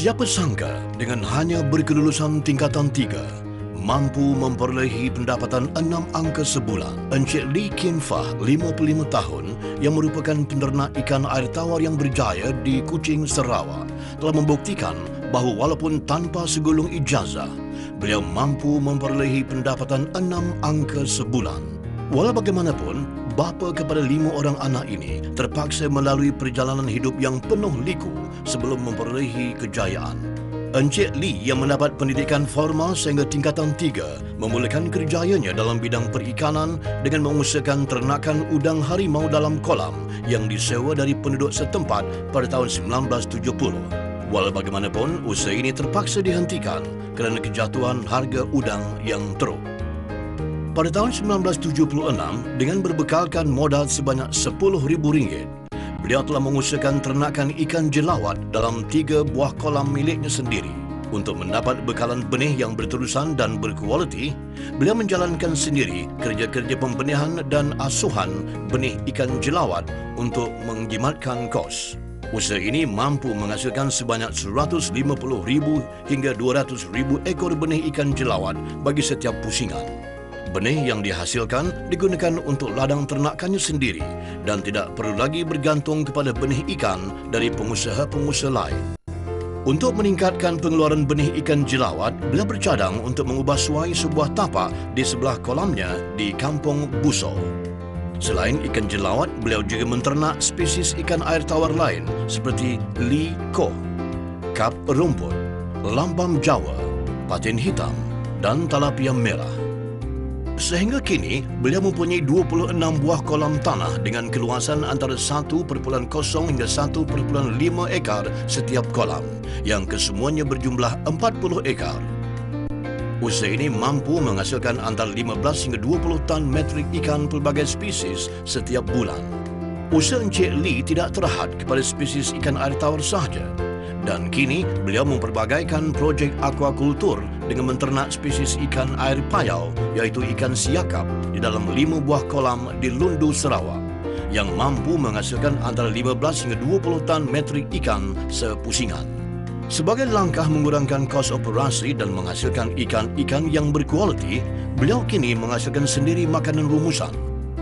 Siapa sangka dengan hanya berkelulusan tingkatan 3, mampu memperolehi pendapatan 6 angka sebulan. Encik Lee Kin Fah, 55 tahun, yang merupakan peternak ikan air tawar yang berjaya di Kuching, Sarawak, telah membuktikan bahawa walaupun tanpa segulung ijazah, beliau mampu memperolehi pendapatan 6 angka sebulan. Walau bagaimanapun, bapa kepada 5 orang anak ini terpaksa melalui perjalanan hidup yang penuh liku sebelum memperolehi kejayaan. Encik Lee yang mendapat pendidikan formal sehingga tingkatan 3 memulakan kerjayanya dalam bidang perikanan dengan mengusahakan ternakan udang harimau dalam kolam yang disewa dari penduduk setempat pada tahun 1970. Walau bagaimanapun, usaha ini terpaksa dihentikan kerana kejatuhan harga udang yang teruk. Pada tahun 1976, dengan berbekalkan modal sebanyak RM10,000, beliau telah mengusahakan ternakan ikan jelawat dalam 3 buah kolam miliknya sendiri. Untuk mendapat bekalan benih yang berterusan dan berkualiti, beliau menjalankan sendiri kerja-kerja pembenihan dan asuhan benih ikan jelawat untuk menjimatkan kos. Usaha ini mampu menghasilkan sebanyak 150,000 hingga 200,000 ekor benih ikan jelawat bagi setiap pusingan. Benih yang dihasilkan digunakan untuk ladang ternakannya sendiri dan tidak perlu lagi bergantung kepada benih ikan dari pengusaha-pengusaha lain. Untuk meningkatkan pengeluaran benih ikan jelawat, beliau bercadang untuk mengubah suai sebuah tapak di sebelah kolamnya di Kampung Buso. Selain ikan jelawat, beliau juga menternak spesies ikan air tawar lain seperti Lee Koh, kap rumput, lampam Jawa, patin hitam dan talapia merah. Sehingga kini, beliau mempunyai 26 buah kolam tanah dengan keluasan antara 1,0 hingga 1,5 ekar setiap kolam, yang kesemuanya berjumlah 40 ekar. Usaha ini mampu menghasilkan antara 15 hingga 20 tan metrik ikan pelbagai spesies setiap bulan. Usaha Encik Lee tidak terhad kepada spesies ikan air tawar sahaja. Dan kini, beliau memperbagaikan projek aquakultur dengan menternak spesies ikan air payau, iaitu ikan siakap, di dalam 5 buah kolam di Lundu, Sarawak, yang mampu menghasilkan antara 15 hingga 20 tan metrik ikan sepusingan. Sebagai langkah mengurangkan kos operasi dan menghasilkan ikan-ikan yang berkualiti, beliau kini menghasilkan sendiri makanan rumusan.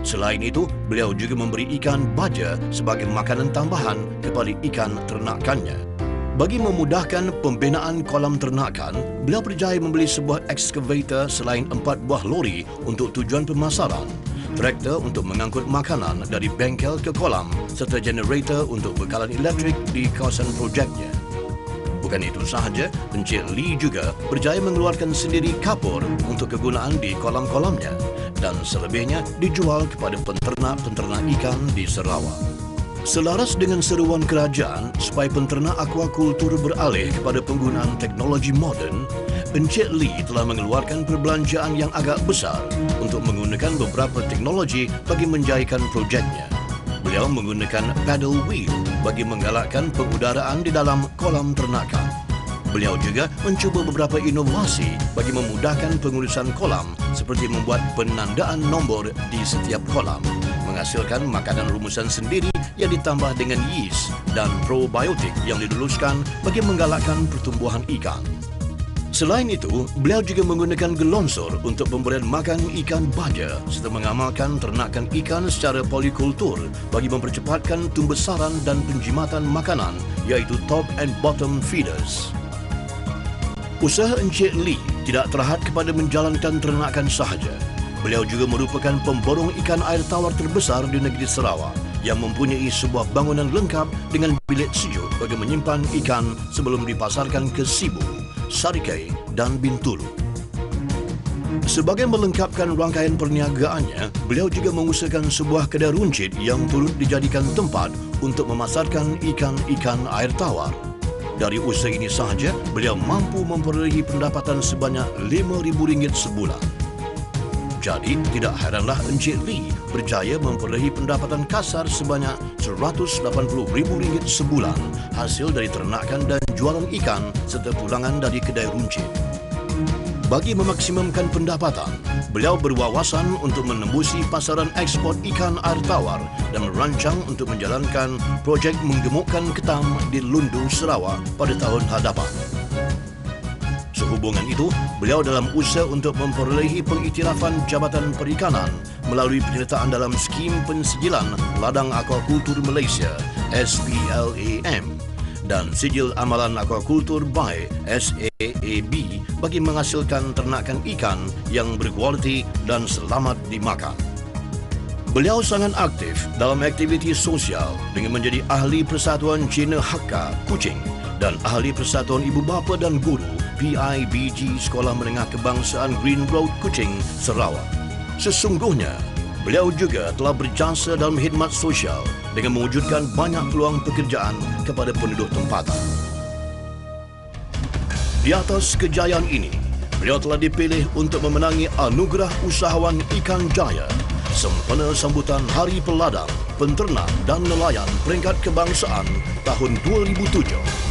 Selain itu, beliau juga memberi ikan baja sebagai makanan tambahan kepada ikan ternakannya. Bagi memudahkan pembinaan kolam ternakan, beliau berjaya membeli sebuah excavator selain 4 buah lori untuk tujuan pemasaran, traktor untuk mengangkut makanan dari bengkel ke kolam, serta generator untuk bekalan elektrik di kawasan projeknya. Bukan itu sahaja, Encik Lee juga berjaya mengeluarkan sendiri kapur untuk kegunaan di kolam-kolamnya dan selebihnya dijual kepada penternak-penternak ikan di Sarawak. Selaras dengan seruan kerajaan supaya penternak aquakultur beralih kepada penggunaan teknologi moden, Encik Lee telah mengeluarkan perbelanjaan yang agak besar untuk menggunakan beberapa teknologi bagi menjayakan projeknya. Beliau menggunakan paddle wheel bagi menggalakkan pengudaraan di dalam kolam ternakan. Beliau juga mencuba beberapa inovasi bagi memudahkan pengurusan kolam seperti membuat penandaan nombor di setiap kolam, menghasilkan makanan rumusan sendiri yang ditambah dengan yeast dan probiotik yang diluluskan bagi menggalakkan pertumbuhan ikan. Selain itu, beliau juga menggunakan gelonsor untuk pemberian makan ikan baja serta mengamalkan ternakan ikan secara polikultur bagi mempercepatkan tumbesaran dan penjimatan makanan, iaitu top and bottom feeders. Usaha Encik Lee tidak terhad kepada menjalankan ternakan sahaja. Beliau juga merupakan pemborong ikan air tawar terbesar di negeri Sarawak yang mempunyai sebuah bangunan lengkap dengan bilik sejuk bagi menyimpan ikan sebelum dipasarkan ke Sibu, Sarikei dan Bintulu. Sebagai melengkapkan rangkaian perniagaannya, beliau juga mengusahakan sebuah kedai runcit yang turut dijadikan tempat untuk memasarkan ikan-ikan air tawar. Dari usaha ini sahaja, beliau mampu memperolehi pendapatan sebanyak RM5,000 sebulan. Jadi, tidak heranlah Encik Lee berjaya memperolehi pendapatan kasar sebanyak RM180,000 sebulan hasil dari ternakan dan jualan ikan serta pulangan dari kedai runcit. Bagi memaksimumkan pendapatan, beliau berwawasan untuk menembusi pasaran ekspor ikan air tawar dan merancang untuk menjalankan projek menggemukkan ketam di Lundu, Sarawak pada tahun hadapan. Sehubungan itu, beliau dalam usaha untuk memperolehi pengiktirafan Jabatan Perikanan melalui penyertaan dalam skim pensijilan Ladang Aquakultur Malaysia SPLAM dan Sijil Amalan Aquakultur Baik SAAB bagi menghasilkan ternakan ikan yang berkualiti dan selamat dimakan. Beliau sangat aktif dalam aktiviti sosial dengan menjadi ahli Persatuan Cina Hakka Kuching dan ahli Persatuan Ibu Bapa dan Guru PIBG Sekolah Menengah Kebangsaan Green Road Kuching, Sarawak. Sesungguhnya, beliau juga telah berjasa dalam khidmat sosial dengan mewujudkan banyak peluang pekerjaan kepada penduduk tempatan. Di atas kejayaan ini, beliau telah dipilih untuk memenangi Anugerah Usahawan Ikan Jaya sempena sambutan Hari Peladang, Penternak dan Nelayan Peringkat Kebangsaan tahun 2007.